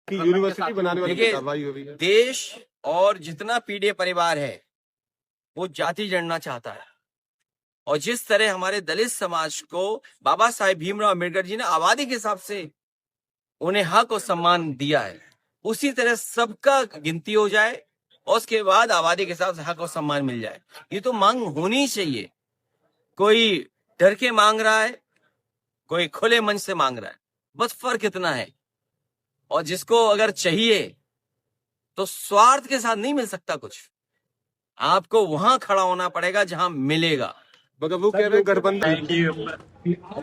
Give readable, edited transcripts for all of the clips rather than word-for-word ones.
कि यूनिवर्सिटी बनाने वाली देखिए, कार्रवाई हो रही है। देश और जितना पीडीए परिवार है वो जाति जड़ना चाहता है, और जिस तरह हमारे दलित समाज को बाबा साहेब भीमराव अम्बेडकर जी ने आबादी के हिसाब से उन्हें हक और सम्मान दिया है, उसी तरह सबका गिनती हो जाए और उसके बाद आबादी के हिसाब से हक और सम्मान मिल जाए। ये तो मांग होनी चाहिए। कोई डर के मांग रहा है, कोई खुले मन से मांग रहा है, बस फर्क इतना है। और जिसको अगर चाहिए तो स्वार्थ के साथ नहीं मिल सकता कुछ, आपको वहां खड़ा होना पड़ेगा जहां मिलेगा। मगर वो कह रहे हैं गठबंधन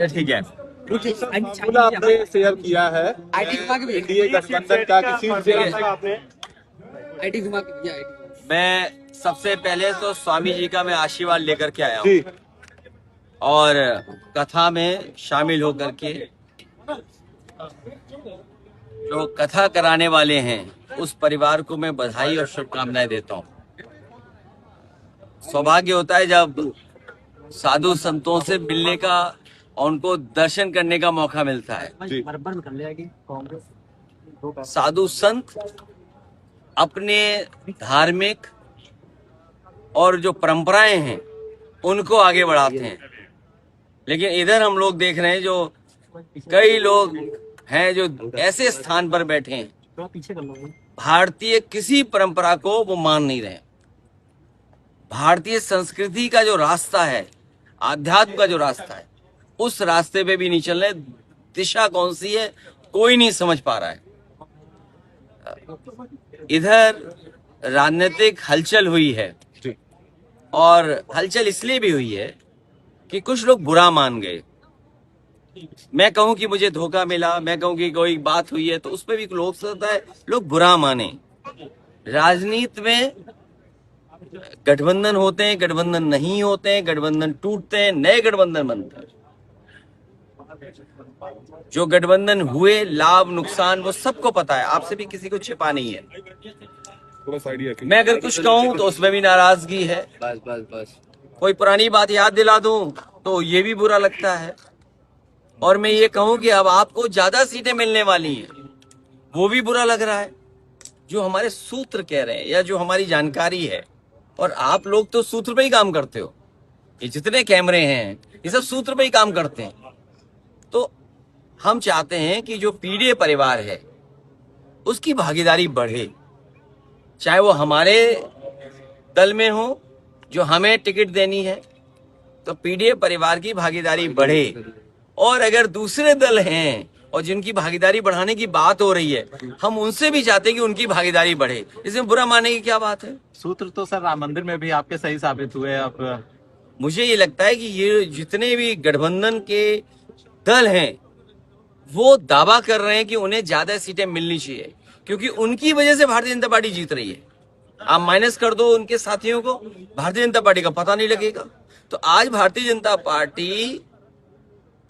ठीक है, पूरा आपने शेयर किया है एनडीए गठबंधन का किसी से मैं सबसे पहले तो स्वामी जी का मैं आशीर्वाद लेकर के आया हूँ जी और कथा में शामिल होकर के जो कथा कराने वाले हैं उस परिवार को मैं बधाई और शुभकामनाएं देता हूँ। सौभाग्य होता है जब साधु संतों से मिलने का और उनको दर्शन करने का मौका मिलता है। जी साधु संत अपने धार्मिक और जो परंपराएं हैं उनको आगे बढ़ाते हैं, लेकिन इधर हम लोग देख रहे हैं जो कई लोग हैं जो ऐसे स्थान पर बैठे हैं, भारतीय किसी परंपरा को वो मान नहीं रहे। भारतीय संस्कृति का जो रास्ता है, आध्यात्म का जो रास्ता है, उस रास्ते पे भी नहीं चल रहे। दिशा कौन सी है कोई नहीं समझ पा रहा है। इधर राजनीतिक हलचल हुई है, और हलचल इसलिए भी हुई है कि कुछ लोग बुरा मान गए। मैं कहूं कि मुझे धोखा मिला, मैं कहूं कि कोई बात हुई है, तो उस पर भी लोग सकता है लोग बुरा माने। राजनीति में गठबंधन होते हैं, गठबंधन नहीं होते हैं, गठबंधन टूटते हैं, नए गठबंधन बनते हैं। जो गठबंधन हुए, लाभ नुकसान वो सबको पता है, आपसे भी किसी को छिपा नहीं है। थोड़ा साइड ही रखिए। मैं अगर कुछ कहूं तो उसमें भी नाराजगी है। बस कोई पुरानी बात याद दिला दूं तो ये भी बुरा लगता है। और मैं ये कहूं कि अब आपको ज्यादा सीटें मिलने वाली हैं, वो भी बुरा लग रहा है। जो हमारे सूत्र कह रहे हैं या जो हमारी जानकारी है, और आप लोग तो सूत्र पे ही काम करते हो, ये जितने कैमरे हैं ये सब सूत्र पे ही काम करते हैं। तो हम चाहते हैं कि जो पीडीए परिवार है उसकी भागीदारी बढ़े, चाहे वो हमारे दल में हो जो हमें टिकट देनी है, तो पीडीए परिवार की भागीदारी बढ़े। और अगर दूसरे दल हैं और जिनकी भागीदारी बढ़ाने की बात हो रही है, हम उनसे भी चाहते हैं कि उनकी भागीदारी बढ़े। इसमें बुरा मानने की क्या बात है? सूत्र तो सर राम मंदिर में भी आपके सही साबित हुए। अब मुझे ये लगता है कि ये जितने भी गठबंधन के दल हैं वो दावा कर रहे हैं कि उन्हें ज्यादा सीटें मिलनी चाहिए, क्योंकि उनकी वजह से भारतीय जनता पार्टी जीत रही है। आप माइनस कर दो उनके साथियों को, भारतीय जनता पार्टी का पता नहीं लगेगा। तो आज भारतीय जनता पार्टी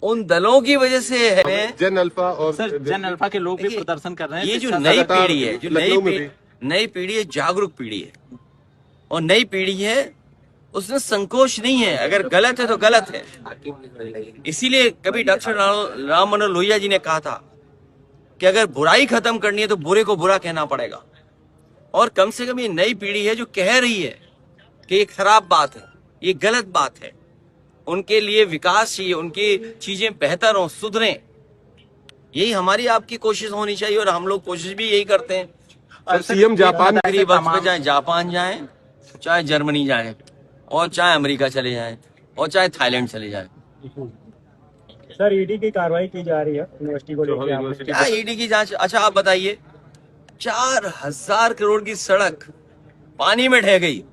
उन दलों की वजह से है। जन अल्फा और सर जन अल्फा के लोग भी प्रदर्शन कर रहे हैं। ये जो नई पीढ़ी है, जो लखनऊ नई पीढ़ी है, जागरूक पीढ़ी है, और नई पीढ़ी है, उसमें संकोच नहीं है। अगर गलत है तो गलत है। इसीलिए कभी डॉक्टर राम मनोहर लोहिया जी ने कहा था कि अगर बुराई खत्म करनी है तो बुरे को बुरा कहना पड़ेगा। और कम से कम ये नई पीढ़ी है जो कह रही है कि ये खराब बात है, ये गलत बात है, उनके लिए विकास चाहिए, उनकी चीजें बेहतर हो, सुधरें। यही हमारी आपकी कोशिश होनी चाहिए, और हम लोग कोशिश भी यही करते हैं। सर सीएम जापान करीब वक्त पे चाहे जापान जाए, चाहे जर्मनी जाए, और चाहे अमेरिका चले जाए, और चाहे थाईलैंड चले जाए। सर ईडी की कार्रवाई की जा रही है यूनिवर्सिटी को लेकर। क्या ईडी की जांच? अच्छा आप बताइए, 4000 करोड़ की सड़क पानी में ढह गई।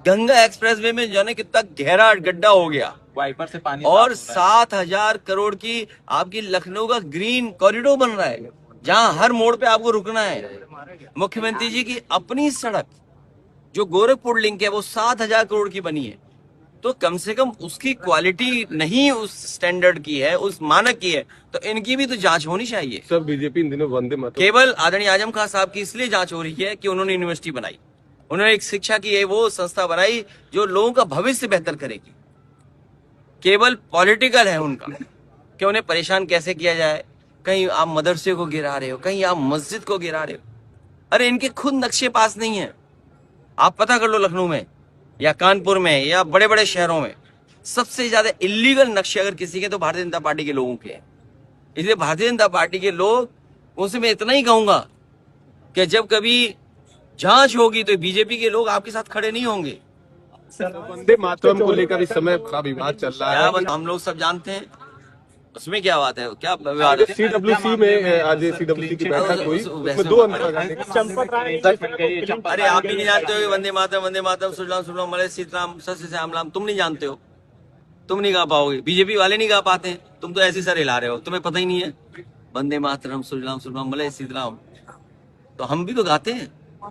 गंगा एक्सप्रेसवे में जाने कितना गहरा गड्ढा हो गया, वाइपर से पानी। और 7000 करोड़ की आपकी लखनऊ का ग्रीन कॉरिडोर बन रहा है, जहां हर मोड़ पे आपको रुकना है। मुख्यमंत्री जी की अपनी सड़क जो गोरखपुर लिंक है वो 7000 करोड़ की बनी है। तो कम से कम उसकी क्वालिटी नहीं उस स्टैंडर्ड की है, उस मानक की है, तो इनकी भी तो जांच होनी चाहिए। सर बीजेपी इन दिनों वंदे मातरम केवल आदरणीय आजम खान साहब की इसलिए जांच हो रही है कि उन्होंने यूनिवर्सिटी बनाई, उन्होंने एक शिक्षा की वो संस्था बनाई जो लोगों का भविष्य बेहतर करेगी। केवल पॉलिटिकल है उनका कि उन्हें परेशान कैसे किया जाए, कहीं आप मदरसे को गिरा रहे हो, कहीं आप मस्जिद को गिरा रहे हो। अरे इनके खुद नक्शे पास नहीं है। आप पता कर लो लखनऊ में या कानपुर में या बड़े बड़े शहरों में सबसे ज्यादा इलीगल नक्शे अगर किसी के तो भारतीय जनता पार्टी के लोगों के हैं। इसलिए भारतीय जनता पार्टी के लोग, उनसे मैं इतना ही कहूंगा कि जब कभी जांच होगी तो बीजेपी के लोग आपके साथ खड़े नहीं होंगे। वंदे मातरम को लेकर इस समय बड़ा विवाद चल रहा है। हम लोग सब जानते हैं उसमें क्या बात है, क्या विवाद है। CWC में आज CWC की बैठक हुई, उसमें 2 अंतर चंपत राय अरे आप भी नहीं जानते हो वंदे मातरम सुजलाम सुफलाम मलय सीताराम सस्य श्याम राम, तुम नहीं जानते हो, तुम नहीं गा पाओगे, बीजेपी वाले नहीं गा पाते हैं, तुम तो ऐसे सर हिला रहे हो, तुम्हें पता ही नहीं है वंदे मातरम सुजलाम सुफलाम मलय सीताराम, तो हम भी तो गाते हैं।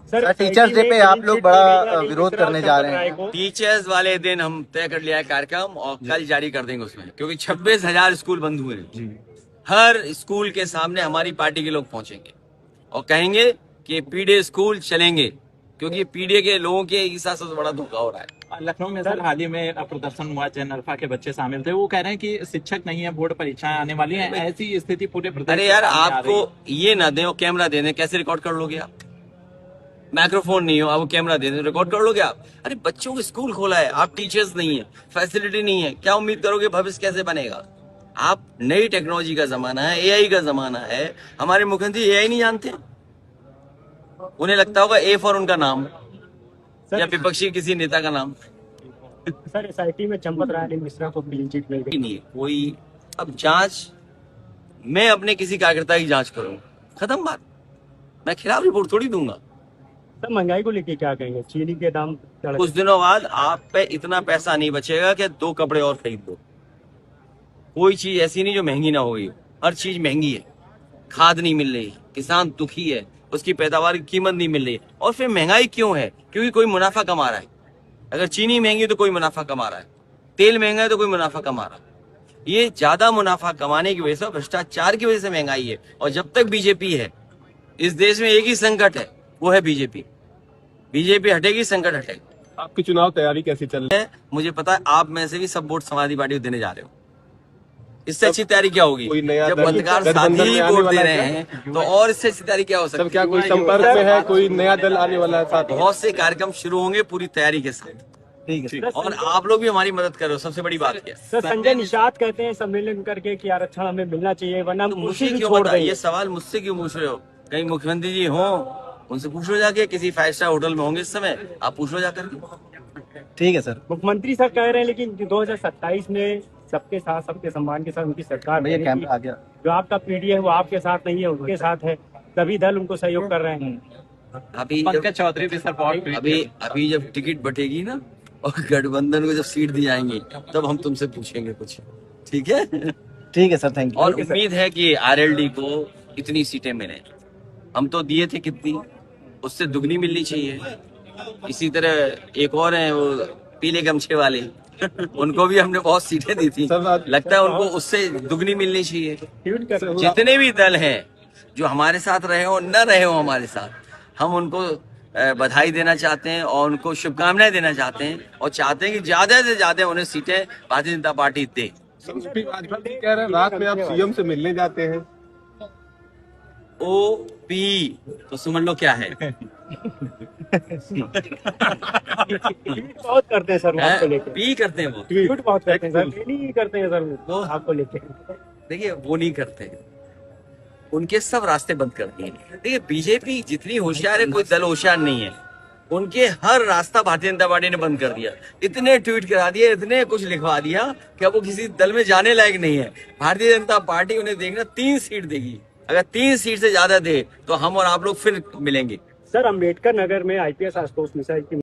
सर टीचर्स डे पे आप लोग बड़ा विरोध करने जा रहे हैं। टीचर्स वाले दिन हम तय कर लिया है कार्यक्रम और कल जारी कर देंगे उसमें, क्योंकि 26,000 स्कूल बंद हुए हैं। हर स्कूल के सामने हमारी पार्टी के लोग पहुंचेंगे और कहेंगे कि पीडीए स्कूल चलेंगे, क्योंकि पीडीए के लोगों के साथ सबसे बड़ा धोखा हो रहा है। लखनऊ में सर हाल ही में प्रदर्शन हुआ, जैन अल्फा के बच्चे शामिल थे, वो कह रहे हैं कि शिक्षक नहीं है, बोर्ड परीक्षाएं आने वाली हैं, ऐसी स्थिति पूरे प्रदेश। अरे यार आपको ये ना दें, कैमरा दे दें, कैसे रिकॉर्ड कर लोगे आप? माइक्रोफोन नहीं हो, आप कैमरा दे दें, रिकॉर्ड कर लोगे आप? अरे बच्चों को स्कूल खोला है, आप टीचर्स नहीं है, फैसिलिटी नहीं है, क्या उम्मीद करोगे भविष्य कैसे बनेगा? आप नई टेक्नोलॉजी का जमाना है, एआई का जमाना है, हमारे मुख्यमंत्री एआई नहीं जानते, उन्हें लगता होगा ए फॉर उनका नाम या विपक्षी किसी नेता का नाम। सर एसआईटी में चंपत राय मिश्रा को क्लीन चिट मिल गई। नहीं कोई अब जांच, मैं अपने किसी कार्यकर्ता की जांच करूंगा, खत्म बात, मैं खिलाफ रिपोर्ट थोड़ी दूंगा। सर महंगाई को लेके क्या कहेंगे? चीनी के दाम कुछ दिनों बाद आप पे इतना पैसा नहीं बचेगा कि 2 कपड़े और खरीद लो। कोई चीज ऐसी नहीं जो महंगी ना होगी, हर चीज महंगी है। खाद नहीं मिल रही, किसान दुखी है, उसकी पैदावार की कीमत नहीं मिल रही। और फिर महंगाई क्यों है? क्योंकि कोई मुनाफा कमा रहा है। अगर चीनी महंगी है तो कोई मुनाफा कमा रहा है, तेल महंगा है तो कोई मुनाफा कमा रहा है। ये ज्यादा मुनाफा कमाने की वजह से, भ्रष्टाचार की वजह से महंगाई है। और जब तक बीजेपी है इस देश में एक ही संकट है, वो है बीजेपी। बीजेपी हटेगी, संकट हटेगा। आपकी चुनाव तैयारी कैसी चल रही है? मुझे पता है आप में से भी सब वोट समाजवादी पार्टी को देने जा रहे हो। इससे अच्छी तैयारी क्या होगी? कोई नया जब दल पत्रकार गठबंधन साथी ही में आने वोट वाला दे है रहे हैं तो और इससे अच्छी तैयारी क्या हो सकती सब क्या कोई संपर्क में है? कोई नया दल आने वाला है साथ? बहुत से कार्यक्रम शुरू होंगे पूरी तैयारी के साथ। ठीक है। और आप लोग भी हमारी मदद करो, सबसे बड़ी बात क्या है। सर संजय निषाद कहते हैं सम्मेलन करके कि आरक्षण हमें मिलना चाहिए, वरना तो मुझे मुझे क्यों पता? ये सवाल मुझसे क्यों पूछ रहे हो? कहीं मुख्यमंत्री जी हो, उनसे पूछो जाके, किसी 5 स्टार होटल में होंगे इस समय, आप पूछो जाकर। ठीक है सर। मुख्यमंत्री सर कह रहे हैं लेकिन 2027 में सबके साथ सबके सम्मान के साथ उनकी सरकार भैया बनेगी। कैमरा आ गया। जो आपका पीडी है वो आपके साथ नहीं है, उनके साथ है। सभी दल उनको सहयोग कर रहे हैं। अभी पंकज चौधरी भी सर बहुत अभी जब टिकट बटेगी ना और गठबंधन को जब सीट दी जाएंगी तब हम तुमसे पूछेंगे कुछ, ठीक है? ठीक है सर, थैंक यू। और उम्मीद है कि आरएलडी को इतनी सीटें मिले। हम तो दिए थे कितनी, उससे दुगनी मिलनी चाहिए। इसी तरह एक और है वो पीले गमछे वाले उनको भी हमने बहुत सीटें दी थी, लगता है उनको उससे दुगनी मिलनी चाहिए। ट्वीट कर जितने भी दल हैं जो हमारे साथ रहे हो न रहे हो हमारे साथ, हम उनको बधाई देना चाहते हैं और उनको शुभकामनाएं देना चाहते हैं और चाहते हैं कि ज्यादा से ज्यादा उन्हें सीटें भारतीय जनता पार्टी दे। राजभर जी कह रहे हैं रात में आप सीएम से मिलने जाते हैं। OP तो समझ लो क्या है। बहुत करते हैं सर वो आपको लेके। पी करते हैं वो, ट्वीट बहुत करते हैं सर, नहीं करते हैं सर वो आपको लेके। देखिए वो नहीं करते हैं, उनके सब रास्ते बंद कर दिए। देखिए बीजेपी जितनी होशियार है, कोई दल होशियार नहीं है। उनके हर रास्ता भारतीय जनता पार्टी ने बंद कर दिया। इतने ट्वीट करा दिए, इतने कुछ लिखवा दिया कि अब वो किसी दल में जाने लायक नहीं है। भारतीय जनता पार्टी उन्हें देखना 3 सीट देगी। अगर 3 सीट से ज्यादा दे तो हम और आप लोग फिर मिलेंगे। सर अम्बेडकर नगर में आईपीएस आशुतोष मिश्रा की